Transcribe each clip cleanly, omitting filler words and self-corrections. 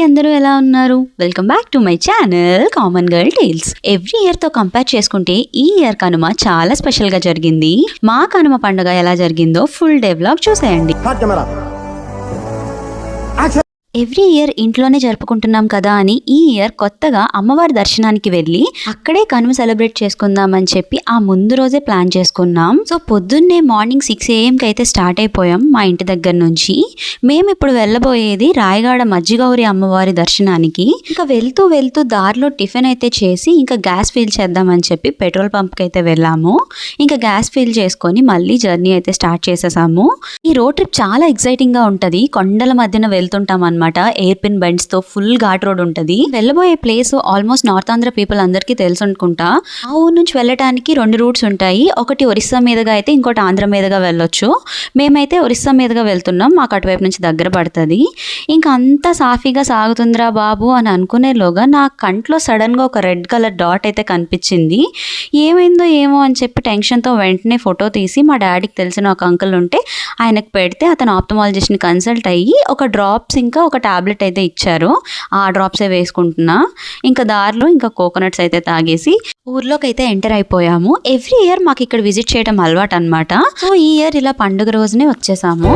అందరూ ఎలా ఉన్నారు? Welcome back to my channel common girl tales. Every year తో కంపేర్ చేసుకుంటే ఈ ఇయర్ కనుమ చాలా స్పెషల్ గా జరిగింది. మా కనుమ పండుగ ఎలా జరిగిందో ఫుల్ డే వ్లాగ్ చూసేయండి. ఎవ్రీ ఇయర్ ఇంట్లోనే జరుపుకుంటున్నాం కదా అని ఈ ఇయర్ కొత్తగా అమ్మవారి దర్శనానికి వెళ్ళి అక్కడే కనుమ సెలబ్రేట్ చేసుకుందామని చెప్పి ఆ ముందు రోజే ప్లాన్ చేసుకున్నాం. సో పొద్దున్నే మార్నింగ్ 6 AM అయితే స్టార్ట్ అయిపోయాం మా ఇంటి దగ్గర నుంచి. మేము ఇప్పుడు వెళ్ళబోయేది రాయగాడ మజ్జిగౌరి అమ్మవారి దర్శనానికి. ఇంకా వెళ్తూ వెళ్తూ దారిలో టిఫిన్ అయితే చేసి ఇంకా గ్యాస్ ఫిల్ చేద్దామని చెప్పి పెట్రోల్ పంప్కి అయితే వెళ్ళాము. ఇంకా గ్యాస్ ఫిల్ చేసుకొని మళ్ళీ జర్నీ అయితే స్టార్ట్ చేసేసాము. ఈ రోడ్ ట్రిప్ చాలా ఎక్సైటింగ్ గా ఉంటది. కొండల మధ్యన వెళ్తుంటాం అన్నమాట. ఎయిర్ పిన్ బెండ్స్ తో ఫుల్ ఘాట్ రోడ్ ఉంటది. వెళ్ళబోయే place almost north Andhra people అందరికీ తెలుసు అనుకుంటా. ఆ ఊరు నుంచి వెళ్ళటానికి 2 రూట్స్ ఉంటాయి. ఒకటి ఒరిస్సా మీదుగా అయితే ఇంకోటి ఆంధ్ర మీదుగా వెళ్ళొచ్చు. మేమైతే ఒరిస్సా మీదుగా వెళ్తున్నాం. మాకు అటువైపు నుంచి దగ్గర పడుతుంది. ఇంకా అంతా సాఫీగా సాగుతుందిరా బాబు అని అనుకునేలోగా నా కంట్లో సడన్ గా ఒక రెడ్ కలర్ డాట్ అయితే కనిపించింది. ఏమైందో ఏమో అని చెప్పి టెన్షన్తో వెంటనే ఫోటో తీసి మా డాడీకి తెలిసిన ఒక అంకుల్ ఉంటే ఆయనకు పెడితే అతను ఆప్థమాలజిస్ట్ని కన్సల్ట్ అయ్యి ఒక డ్రాప్స్ ఇంకా ఒక టాబ్లెట్ అయితే ఇచ్చారు. ఆ డ్రాప్సే వేసుకుంటున్నా. ఇంకా దారిలో ఇంకా కోకోనట్స్ అయితే తాగేసి ఊర్లోకి అయితే ఎంటర్ అయిపోయాము. ఎవ్రీ ఇయర్ మాకు ఇక్కడ విజిట్ చేయడం అలవాటు అనమాట. సో ఈ ఇయర్ ఇలా పండుగ రోజునే వచ్చేసాము.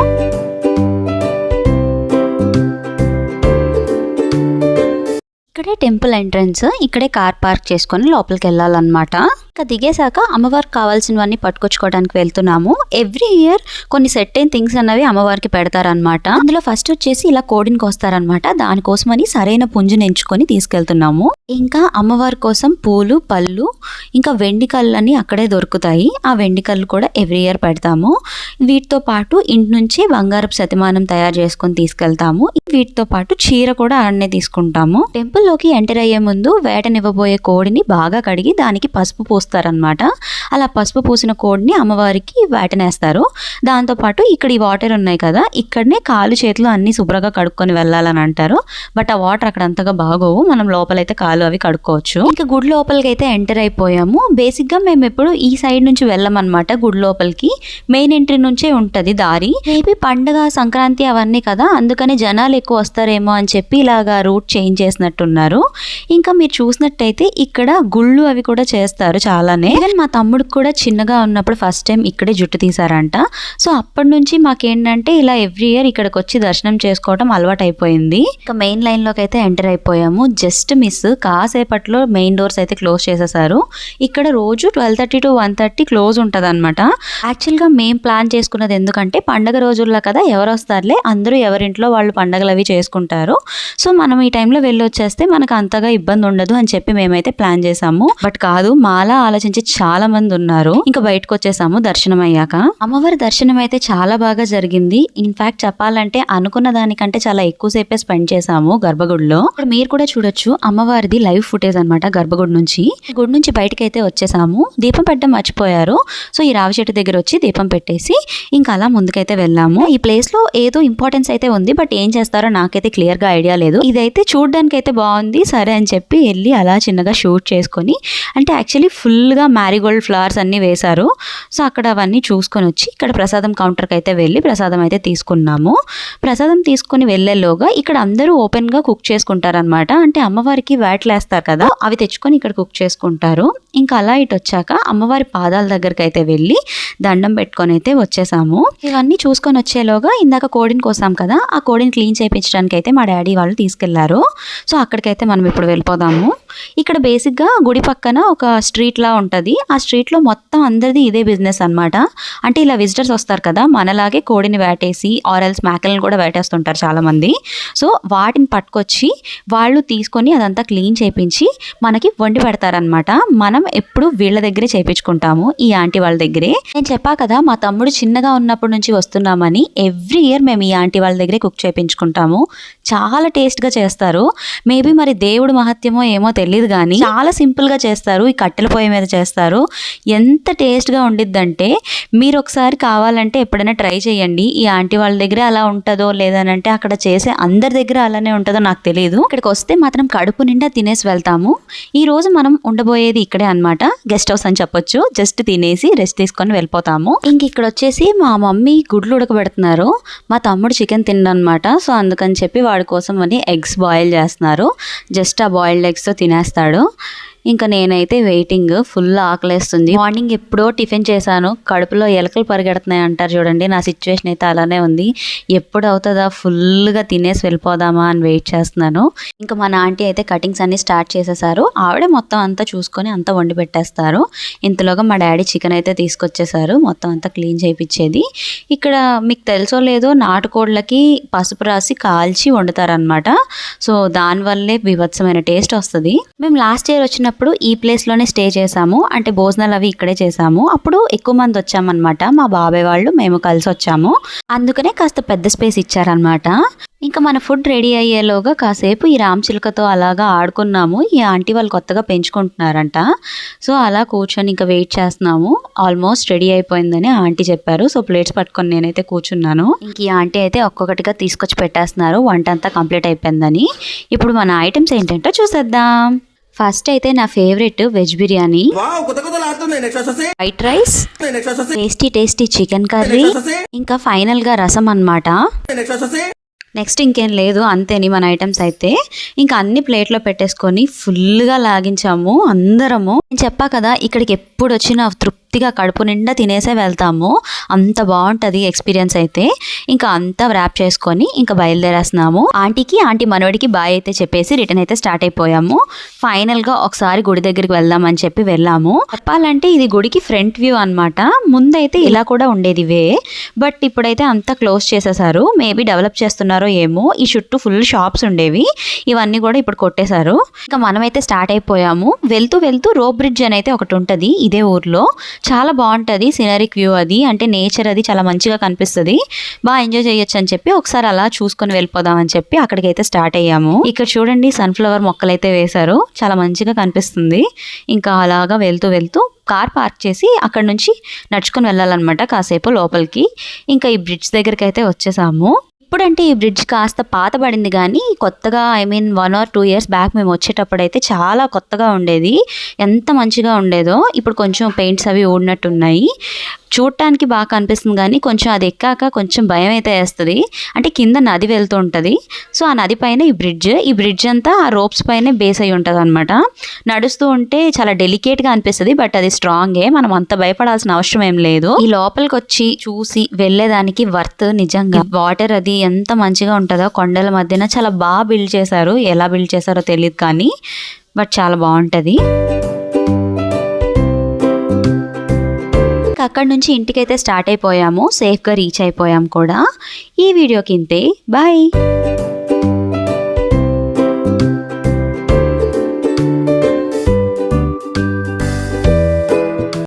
ఇక్కడే టెంపుల్ ఎంట్రన్స్. ఇక్కడే కార్ పార్క్ చేసుకొని లోపలికి వెళ్ళాలన్నమాట. ఇంకా దిగేశాక అమ్మవారికి కావాల్సినవన్నీ పట్టుకొచ్చుకోవడానికి వెళ్తున్నాము. ఎవ్రీ ఇయర్ కొన్ని సెట్ అయిన థింగ్స్ అన్నవి అమ్మవారికి పెడతారనమాట. అందులో ఫస్ట్ వచ్చేసి ఇలా కోడిని కోస్తారనమాట. దానికోసమని సరైన పుంజుని ఎంచుకొని తీసుకెళ్తున్నాము. ఇంకా అమ్మవారి కోసం పూలు, పళ్ళు, ఇంకా వెండి కళ్ళని అక్కడే దొరుకుతాయి. ఆ వెండి కళ్ళు కూడా ఎవ్రీ ఇయర్ పెడతాము. వీటితో పాటు ఇంటి నుంచి బంగారపు శతమానం తయారు చేసుకొని తీసుకెళ్తాము. వీటితో పాటు చీర కూడా ఆడనే తీసుకుంటాము. టెంపుల్లోకి ఎంటర్ అయ్యే ముందు వేటనివ్వబోయే కోడిని బాగా కడిగి దానికి పసుపు పూస్తారనమాట. అలా పసుపు పూసిన కోడిని అమ్మవారికి వేటనేస్తారు. దాంతోపాటు ఇక్కడ ఈ వాటర్ ఉన్నాయి కదా, ఇక్కడనే కాలు చేతులు అన్ని శుభ్రంగా కడుక్కొని వెళ్ళాలని అంటారు. బట్ ఆ వాటర్ అక్కడ అంతగా బాగోవు. మనం లోపలైతే కాలు అవి కడుక్కోవచ్చు. ఇంకా గుడి లోపలికి అయితే ఎంటర్ అయిపోయాము. బేసిక్ గా మేము ఎప్పుడు ఈ సైడ్ నుంచి వెళ్ళమన్నమాట. గుడి లోపలికి మెయిన్ ఎంట్రీ నుంచే ఉంటది దారి. మేబీ పండుగ సంక్రాంతి అవన్నీ కదా, అందుకని జనాలు ఎక్కువ వస్తారేమో అని చెప్పి ఇలాగా రూట్ చేంజ్ చేసినట్టున్నారు. ఇంకా మీరు చూసినట్టయితే ఇక్కడ గుళ్ళు అవి కూడా చేస్తారు చాలానే. ఈవెన్ మా తమ్ముడికి కూడా చిన్నగా ఉన్నప్పుడు ఫస్ట్ టైం ఇక్కడే జుట్టు తీసారంట. సో అప్పటి నుంచి మాకేంటంటే ఇలా ఎవ్రీ ఇయర్ ఇక్కడికి వచ్చి దర్శనం చేసుకోవడం అలవాటు అయిపోయింది. ఇంకా మెయిన్ లైన్ లోకి అయితే ఎంటర్ అయిపోయాము. జస్ట్ మిస్, కాసేపట్లో మెయిన్ డోర్స్ అయితే క్లోజ్ చేసేసారు. ఇక్కడ రోజు 12:30 to 1:30 క్లోజ్ ఉంటుంది అనమాట. యాక్చువల్గా మేము ప్లాన్ చేసుకున్నది ఎందుకంటే పండగ రోజుల్లో కదా, ఎవరు వస్తారులే, అందరూ ఎవరింట్లో వాళ్ళు పండగలు అవి చేసుకుంటారు. సో మనం ఈ టైంలో వెళ్ళి వచ్చేస్తే మనకు అంతగా ఇబ్బంది ఉండదు అని చెప్పి మేమైతే ప్లాన్ చేసాము. బట్ కాదు, మాలా ఆలోచించి చాలా మంది ఉన్నారు. ఇంకా బయటకు వచ్చేసాము దర్శనం అయ్యాక. అమ్మవారి దర్శనం అయితే చాలా బాగా జరిగింది. ఇన్ఫాక్ట్ చెప్పాలంటే అనుకున్న దానికంటే చాలా ఎక్కువసేపే స్పెండ్ చేసాము గర్భగుడిలో. ఇక్కడ మీరు కూడా చూడొచ్చు అమ్మవారిది లైవ్ ఫుటేజ్ అనమాట గర్భగుడి నుంచి. గుడి నుంచి బయటకి అయితే వచ్చేసాము. దీపం పెట్టడం మర్చిపోయారు. సో ఈ రావి చెట్టు దగ్గర వచ్చి దీపం పెట్టేసి ఇంకా అలా ముందుకైతే వెళ్ళాము. ఈ ప్లేస్ లో ఏదో ఇంపార్టెన్స్ అయితే ఉంది, బట్ ఏం చేస్తారో నాకైతే క్లియర్ గా ఐడియా లేదు. ఇదైతే చూడడానికి అయితే బాగుంది, సరే అని చెప్పి వెళ్ళి అలా చిన్నగా షూట్ చేసుకొని, అంటే యాక్చువల్లీ ఫుల్ గా మ్యారీగోల్డ్ ఫ్లవర్స్ అన్ని వేశారు. సో అక్కడ అవన్నీ చూసుకొని వచ్చి ఇక్కడ ప్రసాదం కౌంటర్కి అయితే వెళ్ళి ప్రసాదం అయితే తీసుకున్నాము. ప్రసాదం తీసుకుని వెళ్ళేలోగా ఇక్కడ అందరూ ఓపెన్ గా కుక్ చేసుకుంటారనమాట. అంటే అమ్మవారికి వేటలేస్తారు కదా, అవి తెచ్చుకొని ఇక్కడ కుక్ చేసుకుంటారు. ఇంకా అలా ఇటు వచ్చాక అమ్మవారి పాదాల దగ్గరికి అయితే వెళ్ళి దండం పెట్టుకొని అయితే వచ్చేసాము. ఇవన్నీ చూసుకొని వచ్చేలోగా ఇందాక కోడిని కోసాం కదా, ఆ కోడిని క్లీన్ చేయించడానికి అయితే మా డాడీ వాళ్ళు తీసుకెళ్లారు. సో అక్కడికైతే మనం ఇప్పుడు వెళ్ళిపోదాము. ఇక్కడ బేసిక్ గా గుడి పక్కన ఒక స్ట్రీట్ లా ఉంటది. ఆ స్ట్రీట్ లో మొత్తం అందరిది ఇదే బిజినెస్ అనమాట. అంటే ఇలా విజిటర్స్ వస్తారు కదా, మనలాగే కోడిని వేటేసి ఆరెల్స్ మేకలను కూడా వేటేస్తుంటారు చాలా మంది. సో వాటిని పట్టుకొచ్చి వాళ్ళు తీసుకొని అదంతా క్లీన్ చేయించి మనకి వండి పెడతారనమాట. మనం ఎప్పుడు వీళ్ళ దగ్గరే చేయించుకుంటాము, ఈ ఆంటీ వాళ్ళ దగ్గరే. నేను చెప్పా కదా, మా తమ్ముడు చిన్నగా ఉన్నప్పటి నుంచి వస్తున్నామని ఎవ్రీ ఇయర్ మేము ఈ ఆంటీ వాళ్ళ దగ్గరే కుక్ చేయించుకుంటాము. చాలా టేస్ట్ గా చేస్తారు. మేబీ మరి దేవుడు మహత్యమో ఏమో తెలియదు కానీ చాలా సింపుల్గా చేస్తారు. ఈ కట్టెల పొయ్యి మీద చేస్తారు. ఎంత టేస్ట్గా ఉండిద్దంటే మీరు ఒకసారి కావాలంటే ఎప్పుడైనా ట్రై చేయండి. ఈ ఆంటీ వాళ్ళ దగ్గర అలా ఉంటుందో లేదనంటే అక్కడ చేసే అందరి దగ్గర అలానే ఉంటుందో నాకు తెలియదు. ఇక్కడికి వస్తే మాత్రం కడుపు నిండా తినేసి వెళ్తాము. ఈ రోజు మనం ఉండబోయేది ఇక్కడే అన్నమాట. గెస్ట్ హౌస్ అని చెప్పొచ్చు. జస్ట్ తినేసి రెస్ట్ తీసుకొని వెళ్ళిపోతాము. ఇంక ఇక్కడ వచ్చేసి మా మమ్మీ గుడ్లు ఉడకబెడుతున్నారు. మా తమ్ముడు చికెన్ తినడనమాట. సో అందుకని చెప్పి వాడి కోసం అని ఎగ్స్ బాయిల్ చేస్తున్నారు. జస్ట్ ఆ బాయిల్డ్ ఎగ్స్తో తినేస్తాడు. ఇంకా నేనైతే వెయిటింగ్. ఫుల్ ఆకలేస్తుంది. మార్నింగ్ ఎప్పుడో టిఫిన్ చేశాను. కడుపులో ఎలకలు పరిగెడుతున్నాయి అంటారు చూడండి. నా సిచ్యువేషన్ అయితే అలానే ఉంది. ఎప్పుడు అవుతుందా ఫుల్గా తినేసి వెళ్ళిపోదామా అని వెయిట్ చేస్తున్నాను. ఇంకా మా ఆంటీ అయితే కటింగ్స్ అన్ని స్టార్ట్ చేసేసారు. ఆవిడే మొత్తం అంతా చూసుకొని అంతా వండి పెట్టేస్తారు. ఇంతలోగా మా డాడీ చికెన్ అయితే తీసుకొచ్చేసారు. మొత్తం అంతా క్లీన్ చేయించేది. ఇక్కడ మీకు తెలుసో లేదో నాటుకోళ్ళకి పసుపు రాసి కాల్చి వండుతారనమాట. సో దానివల్లే బీభత్సమైన టేస్ట్ వస్తుంది. మేము లాస్ట్ ఇయర్ వచ్చిన ఈ ప్లేస్ లోనే స్టే చేసాము. అంటే భోజనాలు అవి ఇక్కడే చేసాము. అప్పుడు ఎక్కువ మంది వచ్చామన్నమాట. మా బాబాయ్ వాళ్ళు మేము కలిసి వచ్చాము. అందుకనే కాస్త పెద్ద స్పేస్ ఇచ్చారనమాట. ఇంకా మన ఫుడ్ రెడీ అయ్యేలోగా కాసేపు ఈ రామచిలుకతో అలాగా ఆడుకున్నాము. ఈ ఆంటీ వాళ్ళు కొత్తగా పెంచుకుంటున్నారంట. సో అలా కూర్చొని ఇంకా వెయిట్ చేస్తున్నాము. ఆల్మోస్ట్ రెడీ అయిపోయిందని ఆంటీ చెప్పారు. సో ప్లేట్స్ పట్టుకొని నేనైతే కూర్చున్నాను. ఇంక ఈ ఆంటీ అయితే ఒక్కొక్కటిగా తీసుకొచ్చి పెట్టేస్తున్నారు. వంట అంతా కంప్లీట్ అయిపోయిందని. ఇప్పుడు మన ఐటమ్స్ ఏంటంటో చూసేద్దాం. ఫస్ట్ అయితే నా favourite veg biryani, white rice, tasty chicken curry, ఇంకా ఫైనల్ గా రసం అన్నమాట. నెక్స్ట్ ఇంకేం లేదు, అంతేని మన ఐటమ్స్ అయితే. ఇంకా అన్ని ప్లేట్లో పెట్టేసుకొని ఫుల్గా లాగించాము అందరము. నేను చెప్పా కదా ఇక్కడికి ఎప్పుడు వచ్చినా తృప్తిగా కడుపు నిండా తినేసే వెళ్తాము. అంత బాగుంటుంది ఎక్స్పీరియన్స్ అయితే. ఇంకా అంతా ర్యాప్ చేసుకొని ఇంకా బయలుదేరేస్తున్నాము. ఆంటీ మనవడికి బాయ్ అయితే చెప్పేసి రిటర్న్ అయితే స్టార్ట్ అయిపోయాము. ఫైనల్గా ఒకసారి గుడి దగ్గరికి వెళ్దామని చెప్పి వెళ్ళాము. చెప్పాలంటే ఇది గుడికి ఫ్రంట్ వ్యూ అనమాట. ముందైతే ఇలా కూడా ఉండేది వే, బట్ ఇప్పుడైతే అంతా క్లోజ్ చేసేసారు. మేబీ డెవలప్ చేస్తున్నారు ఏమో. ఈ చుట్టూ ఫుల్ షాప్స్ ఉండేవి, ఇవన్నీ కూడా ఇప్పుడు కొట్టేశారు. ఇంకా మనమైతే స్టార్ట్ అయిపోయాము. వెళ్తూ రోప్ బ్రిడ్జ్ అని అయితే ఒకటి ఉంటుంది ఇదే ఊర్లో. చాలా బాగుంటుంది సినరిక్ వ్యూ. అది అంటే నేచర్ అది చాలా మంచిగా కనిపిస్తుంది. బాగా ఎంజాయ్ చేయొచ్చు అని చెప్పి ఒకసారి అలా చూసుకొని వెళ్ళిపోదాం అని చెప్పి అక్కడికైతే స్టార్ట్ అయ్యాము. ఇక్కడ చూడండి సన్ఫ్లవర్ మొక్కలు అయితే వేశారు, చాలా మంచిగా కనిపిస్తుంది. ఇంకా అలాగా వెళ్తూ కార్ పార్క్ చేసి అక్కడ నుంచి నడుచుకొని వెళ్ళాలన్నమాట కాసేపు లోపలికి. ఇంకా ఈ బ్రిడ్జ్ దగ్గరికి అయితే వచ్చేసాము. ఇప్పుడంటే ఈ బ్రిడ్జ్ కాస్త పాతబడింది కానీ కొత్తగా 1 or 2 years బ్యాక్ మేము వచ్చేటప్పుడు అయితే చాలా కొత్తగా ఉండేది. ఎంత మంచిగా ఉండేదో. ఇప్పుడు కొంచెం పెయింట్స్ అవి ఊడినట్టున్నాయి. చూడటానికి బాగా కనిపిస్తుంది కానీ కొంచెం అది ఎక్కాక కొంచెం భయం అయితే వేస్తుంది. అంటే కింద నది వెళ్తూ ఉంటుంది. సో ఆ నది పైన ఈ బ్రిడ్జ్ అంతా ఆ రోప్స్ పైనే బేస్ అయి ఉంటుంది అనమాట. నడుస్తూ ఉంటే చాలా డెలికేట్గా అనిపిస్తుంది, బట్ అది స్ట్రాంగే. మనం అంత భయపడాల్సిన అవసరం ఏం లేదు. ఈ లోపలికి వచ్చి చూసి వెళ్ళేదానికి వర్త్ నిజంగా. వాటర్ అది ఎంత మంచిగా ఉంటుందో కొండల మధ్యన. చాలా బాగా బిల్డ్ చేశారు. ఎలా బిల్డ్ చేశారో తెలియదు కానీ బట్ చాలా బాగుంటుంది. అక్కడ నుంచి ఇంటికైతే స్టార్ట్ అయిపోయాము. సేఫ్గా రీచ్ అయిపోయాం కూడా. ఈ వీడియోకి ఇంతే. బాయ్.